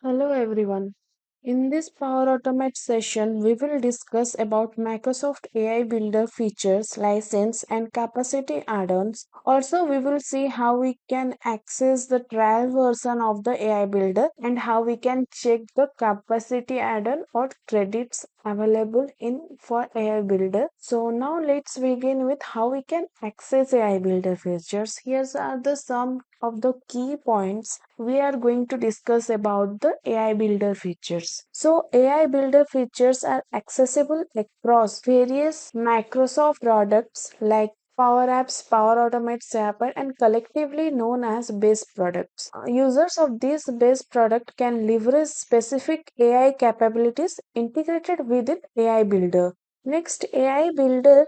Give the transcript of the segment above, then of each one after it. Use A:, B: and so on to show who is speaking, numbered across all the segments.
A: Hello everyone. In this Power Automate session, we will discuss about Microsoft AI Builder features, license and capacity add-ons. Also, we will see how we can access the trial version of the AI Builder and how we can check the capacity add-on or credits available in for AI Builder. So now let's begin with how we can access AI Builder features. Here are the some of the key points we are going to discuss about the AI Builder features. So, AI Builder features are accessible across various Microsoft products like Power Apps, Power Automate, SharePoint, and collectively known as base products. Users of these base products can leverage specific AI capabilities integrated within AI Builder. Next, AI Builder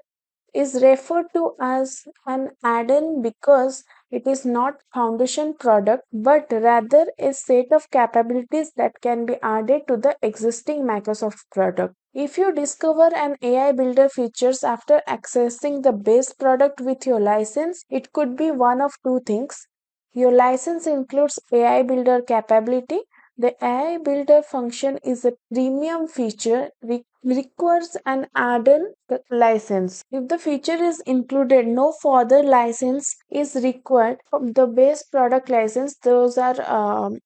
A: is referred to as an add-on because it is not foundation product but rather a set of capabilities that can be added to the existing Microsoft product. If you discover an AI builder features after accessing the base product with your license, it could be one of two things. Your license includes AI builder capability. The AI builder function is a premium feature requires an add-on license. If the feature is included, no further license is required. From the base product license, those are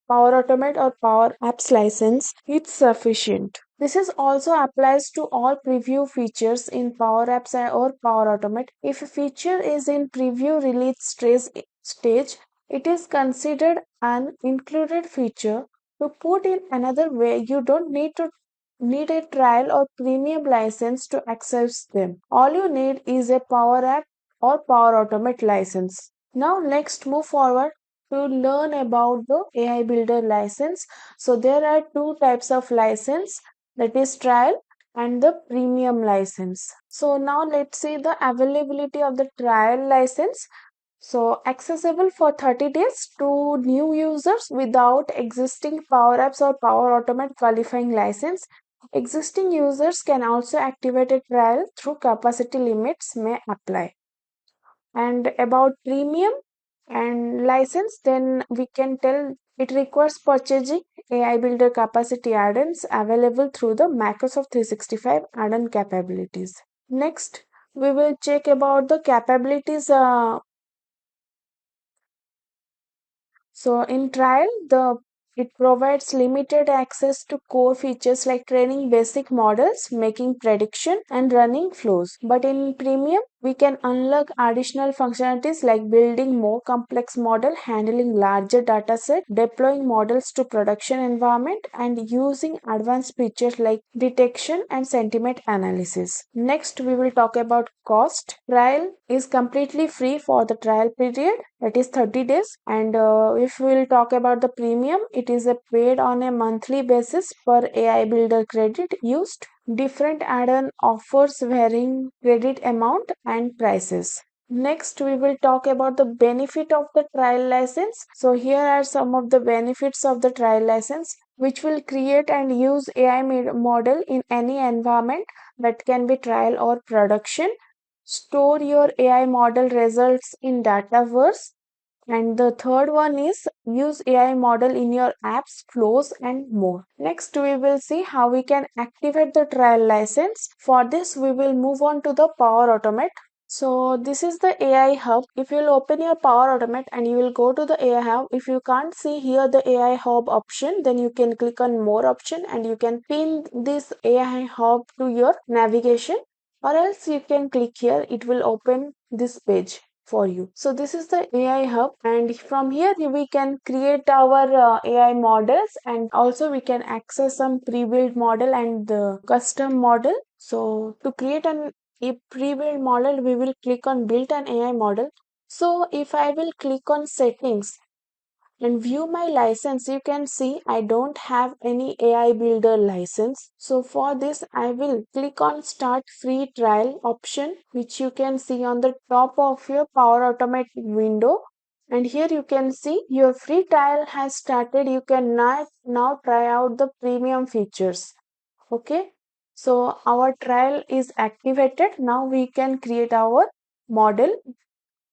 A: Power Automate or Power Apps license. It's sufficient. This is also applies to all preview features in Power Apps or Power Automate. If a feature is in preview release stage, it is considered an included feature. To put in another way, you don't need a trial or premium license to access them. All you need is a Power App or Power Automate license. Now next move forward to learn about the AI Builder license. So there are two types of license, that is trial and the premium license. So now let's see the availability of the trial license. So accessible for 30 days to new users without existing Power Apps or Power Automate qualifying license. Existing users can also activate a trial through capacity limits may apply. And about premium and license, then we can tell it requires purchasing AI Builder capacity add-ons available through the Microsoft 365 add-on capabilities. Next, we will check about the capabilities. So in trial, the it provides limited access to core features like training basic models, making prediction, and running flows. But in premium, we can unlock additional functionalities like building more complex model, handling larger dataset, deploying models to production environment, and using advanced features like detection and sentiment analysis. Next, we will talk about cost. Trial is completely free for the trial period, that is 30 days, and if we will talk about the premium, it is a paid on a monthly basis per AI builder credit used. Different add-on offers varying credit amount and prices. Next, we will talk about the benefit of the trial license. So here are some of the benefits of the trial license, which will create and use AI model in any environment that can be trial or production. Store your AI model results in Dataverse. And the third one is use AI model in your apps, flows, and more. Next, we will see how we can activate the trial license. For this, we will move on to the Power Automate. So this is the AI Hub. If you'll open your Power Automate and you will go to the AI Hub, if you can't see here the AI Hub option, then you can click on More option and you can pin this AI Hub to your navigation, or else you can click here. It will open this page for you. So this is the AI Hub, and from here we can create our AI models, and also we can access some pre-built model and the custom model. So to create a pre-built model, we will click on build an AI model. So if I will click on settings and view my license, you can see I don't have any AI builder license. So for this, I will click on start free trial option, which you can see on the top of your Power Automate window. And here you can see your free trial has started. You can now try out the premium features. Okay. So our trial is activated. Now we can create our model,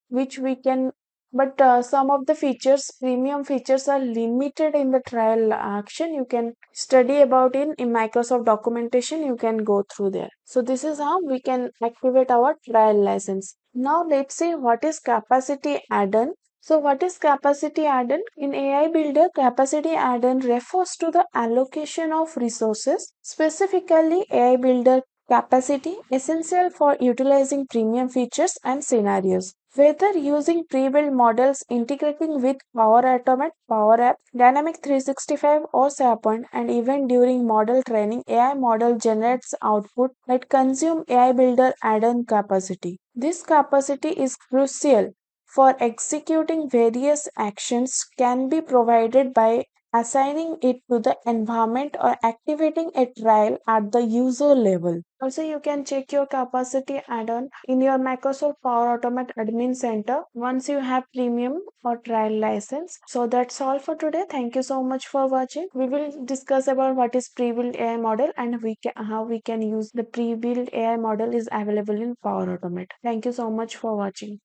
A: which we can but some of the features, premium features, are limited in the trial action. You can study about in Microsoft documentation. You can go through there. So this is how we can activate our trial license. Now let's see what is capacity add-on. So what is capacity add-on? In AI Builder, capacity add-on refers to the allocation of resources, specifically AI Builder capacity essential for utilizing premium features and scenarios. Whether using pre-built models integrating with Power Automate, Power App, Dynamic 365 or SharePoint, and even during model training, AI model generates output that consume AI Builder add-on capacity. This capacity is crucial for executing various actions can be provided by assigning it to the environment or activating a trial at the user level. Also, you can check your capacity add-on in your Microsoft Power Automate Admin Center once you have premium or trial license. So that's all for today. Thank you so much for watching. We will discuss about what is pre-built AI model and how we can use the pre-built AI model is available in Power Automate. Thank you so much for watching.